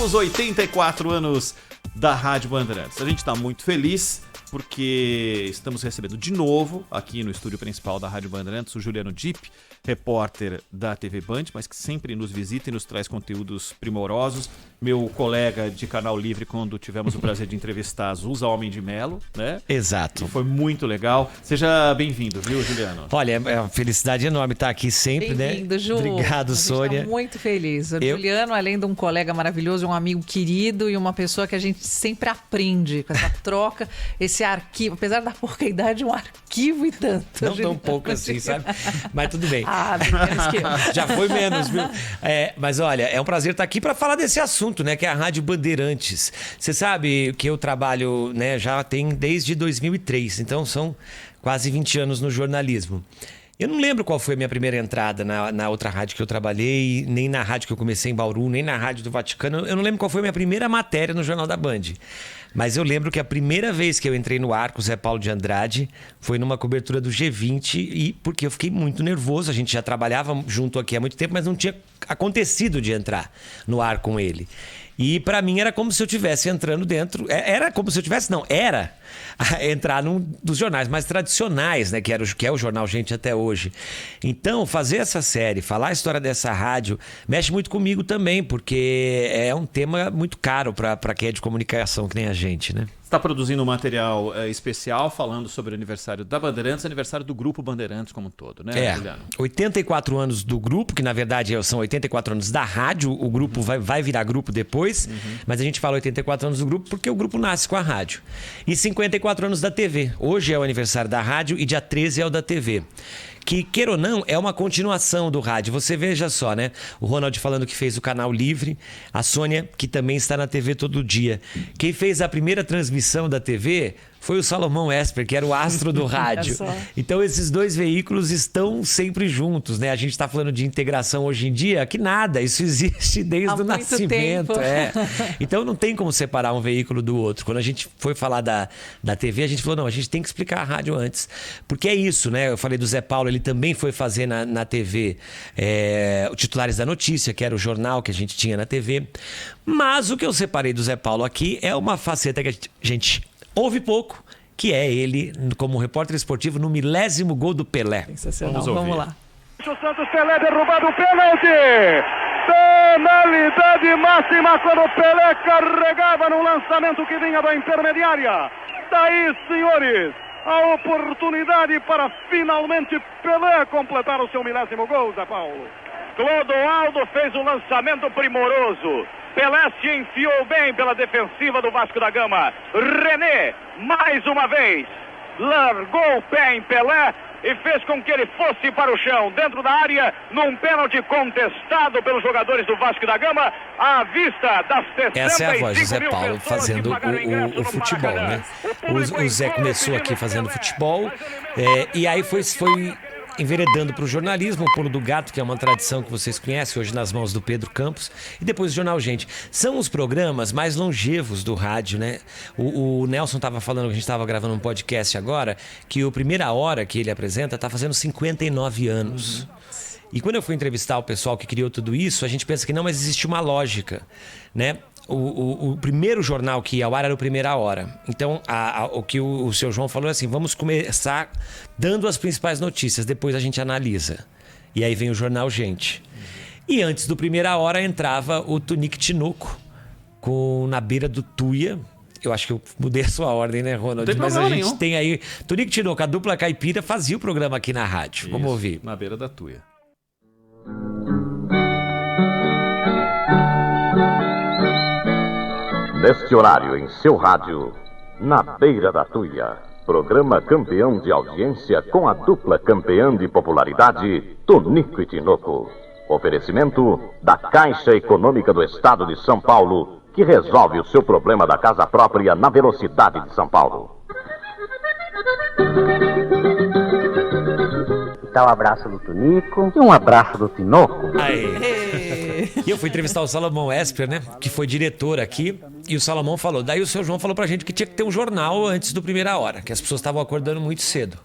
os 84 anos da Rádio Bandeirantes. A gente está muito feliz porque estamos recebendo de novo aqui no estúdio principal da Rádio Bandeirantes o Juliano Dipp, repórter da TV Band, mas que sempre nos visita e nos traz conteúdos primorosos. Meu colega de Canal Livre, quando tivemos o prazer de entrevistar Zusa Homem de Melo, né? Exato. E foi muito legal. Seja bem-vindo, viu, Juliano? Olha, é uma felicidade enorme estar aqui sempre, bem-vindo, né? Ju. Obrigado, Sônia. Tá muito feliz. O Juliano, além de um colega maravilhoso, um amigo querido e uma pessoa que a gente sempre aprende com essa troca, esse arquivo, apesar da pouca idade, um arquivo e tanto. Não tão pouco assim, sabe? Mas tudo bem. Menos que eu. Já foi menos, viu? Mas olha, é um prazer estar aqui para falar desse assunto, né? Que é a Rádio Bandeirantes. Você sabe que eu trabalho, né? Já tem desde 2003, então são quase 20 anos no jornalismo. Eu não lembro qual foi a minha primeira entrada na outra rádio que eu trabalhei, nem na rádio que eu comecei em Bauru, nem na rádio do Vaticano. Eu não lembro qual foi a minha primeira matéria no Jornal da Band. Mas eu lembro que a primeira vez que eu entrei no ar com o Zé Paulo de Andrade foi numa cobertura do G20 e porque eu fiquei muito nervoso. A gente já trabalhava junto aqui há muito tempo, mas não tinha acontecido de entrar no ar com ele. E para mim era como se eu estivesse entrando dentro... Era como se eu tivesse... Não, era entrar num dos jornais mais tradicionais, né? Que é o Jornal Gente até hoje. Então, fazer essa série, falar a história dessa rádio, mexe muito comigo também, porque é um tema muito caro para quem é de comunicação, que nem a gente, né? Você está produzindo um material especial falando sobre o aniversário da Bandeirantes, aniversário do Grupo Bandeirantes como um todo, né, Juliano? 84 anos do grupo, que na verdade são 84 anos da rádio, o grupo vai virar grupo depois, mas a gente fala 84 anos do grupo porque o grupo nasce com a rádio. E 54 anos da TV. Hoje é o aniversário da rádio e dia 13 é o da TV. Que, queira ou não, é uma continuação do rádio. Você veja só, né? O Ronald falando que fez o Canal Livre, a Sônia, que também está na TV todo dia. Quem fez a primeira transmissão da TV foi o Salomão Esper, que era o astro do rádio. Então esses dois veículos estão sempre juntos, né? A gente está falando de integração hoje em dia, que nada, isso existe desde o nascimento. Então não tem como separar um veículo do outro. Quando a gente foi falar da TV, a gente falou, não, a gente tem que explicar a rádio antes. Porque é isso, né? Eu falei do Zé Paulo, ele também foi fazer na TV o Titulares da Notícia, que era o jornal que a gente tinha na TV. Mas o que eu separei do Zé Paulo aqui é uma faceta que a gente ouve pouco, que é ele como repórter esportivo no milésimo gol do Pelé. Sensacional, vamos lá. O Santos, Pelé derrubado o pênalti. Penalidade máxima quando o Pelé carregava no lançamento que vinha da intermediária. Daí, senhores, a oportunidade para finalmente Pelé completar o seu milésimo gol, Zé Paulo. Clodoaldo fez um lançamento primoroso. Pelé se enfiou bem pela defensiva do Vasco da Gama. René, mais uma vez, largou o pé em Pelé e fez com que ele fosse para o chão, dentro da área, num pênalti contestado pelos jogadores do Vasco da Gama, à vista das 65 Essa é a voz do Zé Paulo pessoas fazendo o futebol, né? O Zé começou aqui fazendo futebol e aí foi enveredando para o jornalismo, o Pulo do Gato, que é uma tradição que vocês conhecem, hoje nas mãos do Pedro Campos, e depois o Jornal Gente. São os programas mais longevos do rádio, né? O Nelson estava falando, que a gente estava gravando um podcast agora, que o Primeira Hora que ele apresenta está fazendo 59 anos. E quando eu fui entrevistar o pessoal que criou tudo isso, a gente pensa que não, mas existe uma lógica, né? O primeiro jornal que ia ao ar era o Primeira Hora. Então, o que o seu João falou é assim, vamos começar dando as principais notícias, depois a gente analisa. E aí vem o Jornal Gente. E antes do Primeira Hora entrava o Tunique Tinoco, na beira do Tuia. Eu acho que eu mudei a sua ordem, né, Ronald? Mas a gente tem aí... Tunique Tinoco, a dupla caipira, fazia o programa aqui na rádio. Isso, vamos ouvir. Na beira da Tuia. Neste horário, em seu rádio, Na Beira da Tuia, programa campeão de audiência com a dupla campeã de popularidade, Tonico e Tinoco. Oferecimento da Caixa Econômica do Estado de São Paulo, que resolve o seu problema da casa própria na velocidade de São Paulo. Dá um abraço do Tonico e um abraço do Tinoco. E eu fui entrevistar o Salomão Esper, né? Que foi diretor aqui. E o Salomão falou. Daí o seu João falou pra gente que tinha que ter um jornal antes do Primeira Hora, que as pessoas estavam acordando muito cedo.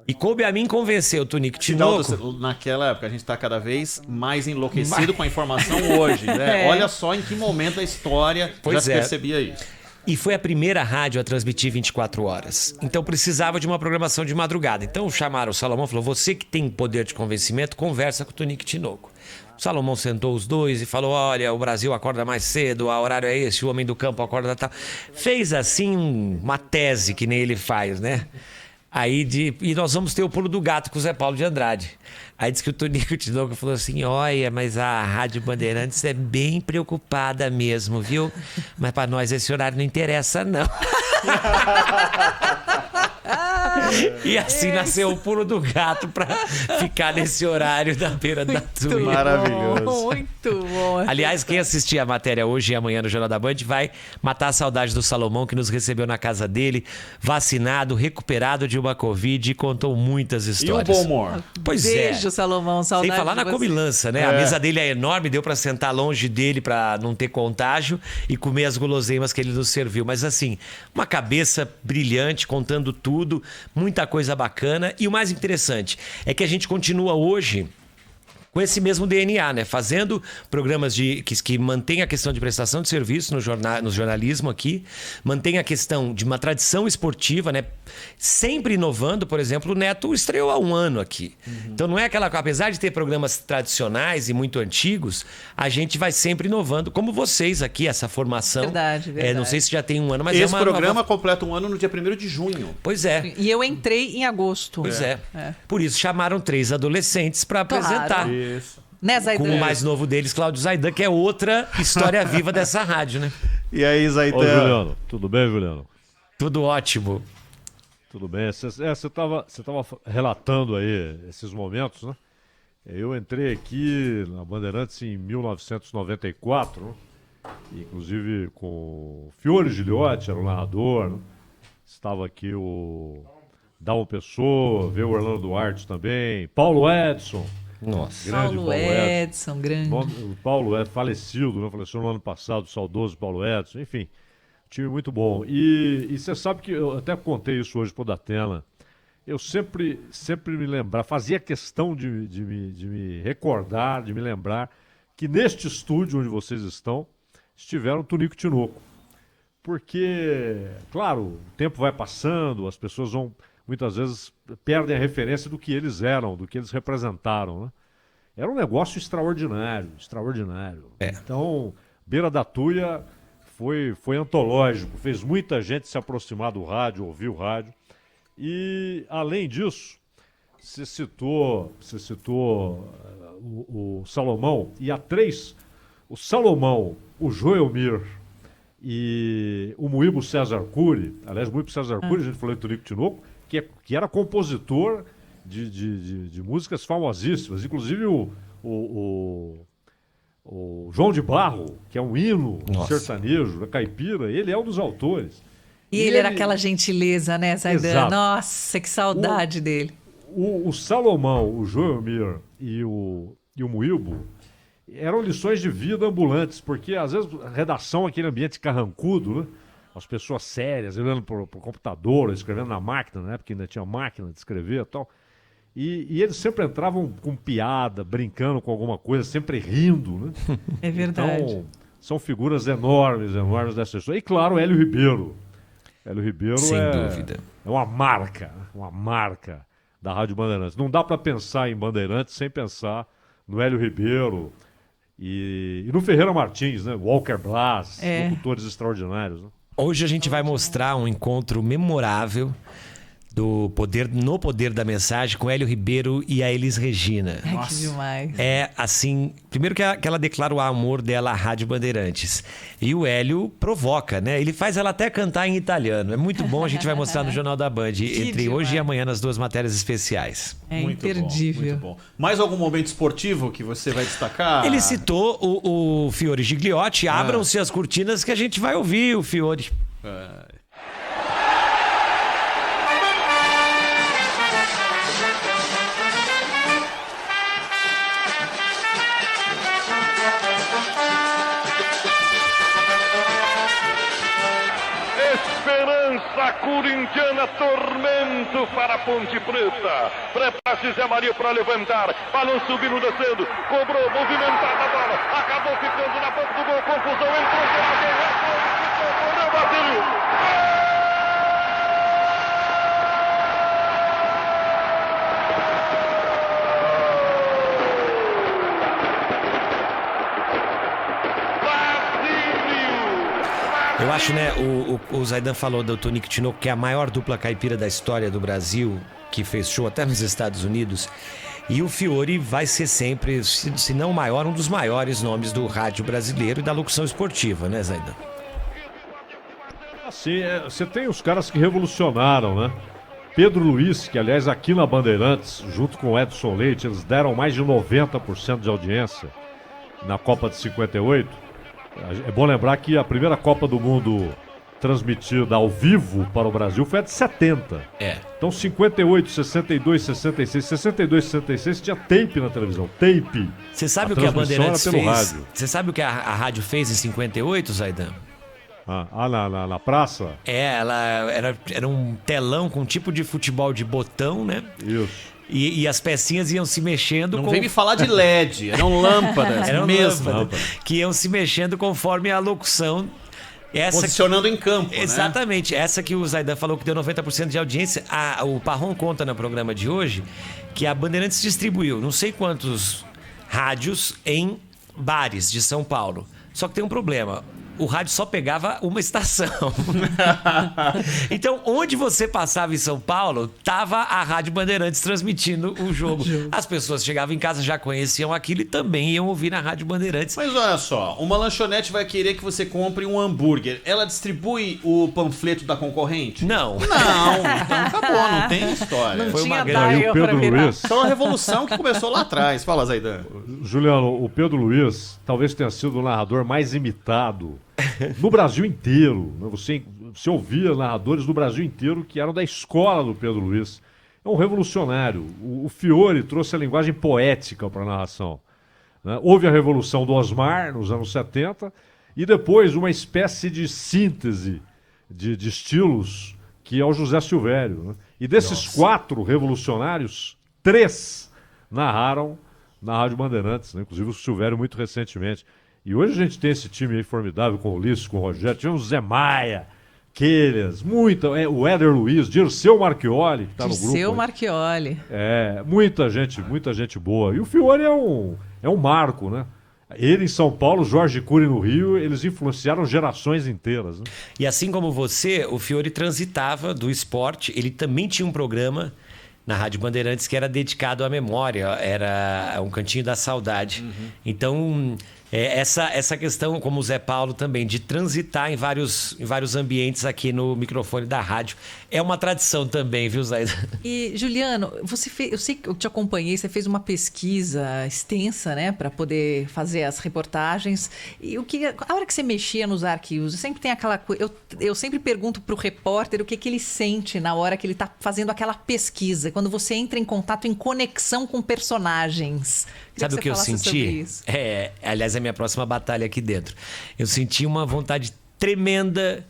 E coube a mim convencer o Tonico Tinoco. Cidaldo, naquela época, a gente está cada vez mais enlouquecido com a informação hoje, né? Olha só em que momento da história já se percebia isso. E foi a primeira rádio a transmitir 24 horas. Então precisava de uma programação de madrugada. Então chamaram o Salomão e falou: você que tem poder de convencimento, conversa com o Tonico Tinoco. O Salomão sentou os dois e falou: olha, o Brasil acorda mais cedo, o horário é esse, o homem do campo acorda tal. Fez assim uma tese que nem ele faz, né? E nós vamos ter o pulo do gato com o Zé Paulo de Andrade. Aí disse que o Tonico Tinoco falou assim: olha, mas a Rádio Bandeirantes é bem preocupada mesmo, viu? Mas para nós esse horário não interessa, não. E assim nasceu o pulo do gato pra ficar nesse horário da beira da Tuia. Maravilhoso. Muito bom. Aliás, quem assistir a matéria hoje e amanhã no Jornal da Band vai matar a saudade do Salomão, que nos recebeu na casa dele, vacinado, recuperado de uma Covid e contou muitas histórias. E o bom humor? Pois Beijo, Salomão. Saudade. Sem falar na comilança, né? A mesa dele é enorme, deu pra sentar longe dele pra não ter contágio e comer as guloseimas que ele nos serviu. Mas assim, uma cabeça brilhante, contando tudo, muita coisa bacana. E o mais interessante é que a gente continua hoje com esse mesmo DNA, né? Fazendo programas que mantém a questão de prestação de serviço no jornalismo aqui, mantém a questão de uma tradição esportiva, né? Sempre inovando. Por exemplo, o Neto estreou há um ano aqui. Então não é aquela... Apesar de ter programas tradicionais e muito antigos, a gente vai sempre inovando, como vocês aqui, essa formação. Verdade. Não sei se já tem um ano, mas esse programa completa um ano no dia 1º de junho. Pois é. E eu entrei em agosto. Pois é. Por isso chamaram 3 adolescentes para apresentar. Isso. Né, Zaidan? Com o mais novo deles, Cláudio Zaidan, que é outra história viva dessa rádio, né? E aí, Zaidan? Ô, Juliano, tudo bem, Juliano? Tudo ótimo. Tudo bem. Você tava relatando aí esses momentos, né? Eu entrei aqui na Bandeirantes em 1994, né? Inclusive com o Fiore Giliotti, era o narrador, né? Estava aqui o Dalmo Pessoa, veio o Orlando Duarte também, Paulo Edson. Nossa. Grande Paulo Edson, grande. O Paulo é falecido, né? Faleceu no ano passado, o saudoso Paulo Edson. Enfim, time muito bom. E você sabe que eu até contei isso hoje pro Datena. Eu sempre me lembrar, fazia questão de me recordar, de me lembrar que neste estúdio onde vocês estão, estiveram o Tonico Tinoco. Porque, claro, o tempo vai passando, as pessoas muitas vezes perdem a referência do que eles eram, do que eles representaram, né? Era um negócio extraordinário. Então, Beira da Tuia foi antológico, fez muita gente se aproximar do rádio, ouvir o rádio. E, além disso, você citou o Salomão, e há 3, o Salomão, o Joelmir e o Muíbo César Cury. Aliás, o Muíbo César Cury, a gente falou em Tonico Tinoco, que era compositor de músicas famosíssimas, inclusive o João de Barro, que é um hino sertanejo, da caipira, ele é um dos autores. E ele era aquela gentileza, né, Zaidan? Exato. Nossa, que saudade dele. O Salomão, o Joelmir e o Muíbo eram lições de vida ambulantes, porque às vezes a redação, aquele ambiente carrancudo, né? As pessoas sérias, olhando pro computador, escrevendo na máquina, né? Porque ainda tinha máquina de escrever e tal. E eles sempre entravam com piada, brincando com alguma coisa, sempre rindo, né? É verdade. Então, são figuras enormes dessa história. E claro, Hélio Ribeiro. Hélio Ribeiro Sem dúvida. É uma marca da Rádio Bandeirantes. Não dá para pensar em Bandeirantes sem pensar no Hélio Ribeiro e no Ferreira Martins, né? Walker Blas, locutores extraordinários, né? Hoje a gente vai mostrar um encontro memorável no Poder da Mensagem com Hélio Ribeiro e a Elis Regina. Ai, que demais. É assim, primeiro que ela declara o amor dela à Rádio Bandeirantes. E o Hélio provoca, né? Ele faz ela até cantar em italiano. É muito bom, a gente vai mostrar no Jornal da Band, entre hoje e amanhã, nas 2 matérias especiais. É muito imperdível. Bom, muito bom. Mais algum momento esportivo que você vai destacar? Ele citou o Fiore Gigliotti. Abram-se as cortinas que a gente vai ouvir o Fiore. Esperança corintiana, tormento para a Ponte Preta. Prepara-se Zé Maria para levantar. Balão subindo, descendo. Cobrou, movimentada a bola. Acabou ficando na ponta do gol. Confusão, entrou pela guerra. Correu, bateu. Eu acho, né, o Zaidan falou do Tonico e Tinoco, que é a maior dupla caipira da história do Brasil, que fez show até nos Estados Unidos. E o Fiore vai ser sempre, se não o maior, um dos maiores nomes do rádio brasileiro e da locução esportiva, né, Zaidan? Assim, você tem os caras que revolucionaram, né? Pedro Luiz, que aliás aqui na Bandeirantes, junto com o Edson Leite, eles deram mais de 90% de audiência na Copa de 58. É bom lembrar que a primeira Copa do Mundo transmitida ao vivo para o Brasil foi a de 70. Então 58, 62, 66, 62, 66 tinha tape na televisão, tape. Você sabe o que a Bandeirantes fez? Você sabe o que a rádio fez em 58, Zaidan? Na praça? Ela era um telão com um tipo de futebol de botão, né? Isso. E as pecinhas iam se mexendo. Não vem me falar de LED, eram lâmpadas mesmo. Que iam se mexendo conforme a locução. Posicionando em campo. Exatamente. Né? Essa que o Zaidan falou que deu 90% de audiência. O Parron conta no programa de hoje que a Bandeirantes distribuiu não sei quantos rádios em bares de São Paulo. Só que tem um problema. O rádio só pegava uma estação. Então, onde você passava em São Paulo, tava a Rádio Bandeirantes transmitindo o jogo. As pessoas chegavam em casa, já conheciam aquilo e também iam ouvir na Rádio Bandeirantes. Mas olha só, uma lanchonete vai querer que você compre um hambúrguer. Ela distribui o panfleto da concorrente? Não. Então acabou, não tem história. Não Foi tinha uma grande Pedro Luiz. Foi uma revolução que começou lá atrás. Fala, Zaidan. Juliano, o Pedro Luiz talvez tenha sido o narrador mais imitado no Brasil inteiro. Você ouvia narradores do Brasil inteiro que eram da escola do Pedro Luiz. É um revolucionário. O Fiore trouxe a linguagem poética para a narração. Né? Houve a revolução do Osmar nos anos 70 e depois uma espécie de síntese de estilos que é o José Silvério. Né? E desses 4 revolucionários, 3 narraram na Rádio Bandeirantes, né? Inclusive o Silvério muito recentemente. E hoje a gente tem esse time aí formidável com o Ulisses, com o Rogério, tivemos o Zé Maia, Quelhas, o Éder Luiz, Dirceu Marchioli, que está no grupo. Dirceu Marchioli. Muita gente boa. E o Fiore é um marco, né? Ele em São Paulo, Jorge Cury no Rio, eles influenciaram gerações inteiras. Né? E assim como você, o Fiore transitava do esporte, ele também tinha um programa na Rádio Bandeirantes que era dedicado à memória, era um cantinho da saudade. Então, essa questão, como o Zé Paulo também, de transitar em vários ambientes aqui no microfone da rádio, é uma tradição também, viu, Zaidan? E, Juliano, eu sei que eu te acompanhei, você fez uma pesquisa extensa, né, para poder fazer as reportagens. E a hora que você mexia nos arquivos, sempre tem aquela coisa. Eu sempre pergunto pro repórter o que ele sente na hora que ele tá fazendo aquela pesquisa, quando você entra em contato, em conexão com personagens. Sabe o que eu senti? Aliás, é a minha próxima batalha aqui dentro. Eu senti uma vontade tremenda.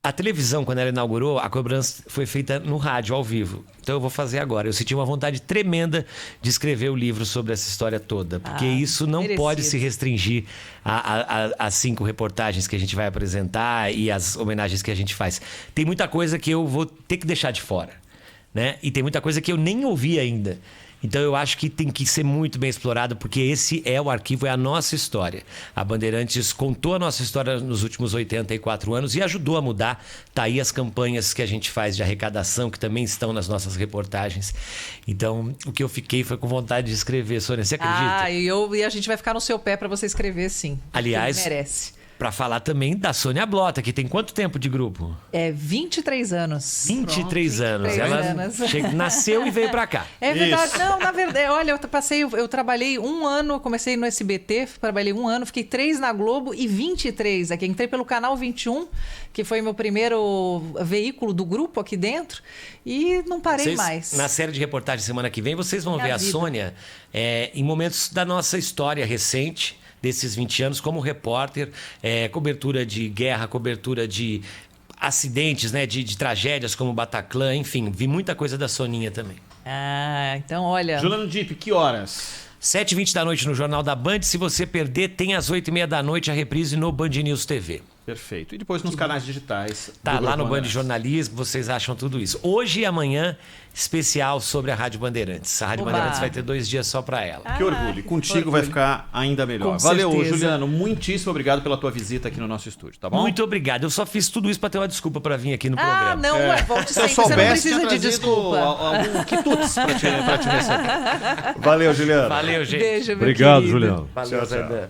A televisão, quando ela inaugurou, a cobrança foi feita no rádio, ao vivo. Então eu vou fazer agora. Eu senti uma vontade tremenda de escrever o livro sobre essa história toda. Porque isso não pode se restringir às 5 reportagens que a gente vai apresentar e às homenagens que a gente faz. Tem muita coisa que eu vou ter que deixar de fora, né? E tem muita coisa que eu nem ouvi ainda. Então eu acho que tem que ser muito bem explorado, porque esse é o arquivo, é a nossa história. A Bandeirantes contou a nossa história nos últimos 84 anos e ajudou a mudar. Tá aí as campanhas que a gente faz de arrecadação, que também estão nas nossas reportagens. Então, o que eu fiquei foi com vontade de escrever, Sônia, você acredita? E a gente vai ficar no seu pé para você escrever, sim. Aliás, merece. Para falar também da Sônia Blota, que tem quanto tempo de grupo? 23 anos. 23 anos. Ela nasceu e veio para cá. É verdade. Isso. Não, na verdade, olha, eu trabalhei 1 ano, comecei no SBT, trabalhei 1 ano, fiquei 3 na Globo e 23 aqui. Entrei pelo Canal 21, que foi meu primeiro veículo do grupo aqui dentro, e não parei mais. Na série de reportagem semana que vem, vocês vão ver a Sônia em momentos da nossa história recente, desses 20 anos, como repórter, cobertura de guerra, cobertura de acidentes, né? De tragédias como o Bataclan, enfim, vi muita coisa da Soninha também. Ah, então olha... Juliano Dipp, que horas? 7h20 da noite no Jornal da Band. Se você perder, tem às 8h30 da noite a reprise no Band News TV. Perfeito. E depois nos canais digitais. Tá lá no Band Bandeirantes. Jornalismo, vocês acham tudo isso. Hoje e amanhã, especial sobre a Rádio Bandeirantes. A Rádio Oba. Bandeirantes vai ter 2 dias só pra ela. Que orgulho. Contigo vai ficar ainda melhor. Com Valeu, certeza. Juliano. Muitíssimo obrigado pela tua visita aqui no nosso estúdio, tá bom? Muito obrigado. Eu só fiz tudo isso pra ter uma desculpa pra vir aqui no Ah, programa. não, volte Se eu sempre. Você não soubesse, tinha precisa de trazido desculpa. algum quitutes pra te receber. Valeu, Juliano. Valeu, gente. Beijo, meu Obrigado, querido. Juliano. Valeu, Tchau, tchau. Zé Dan.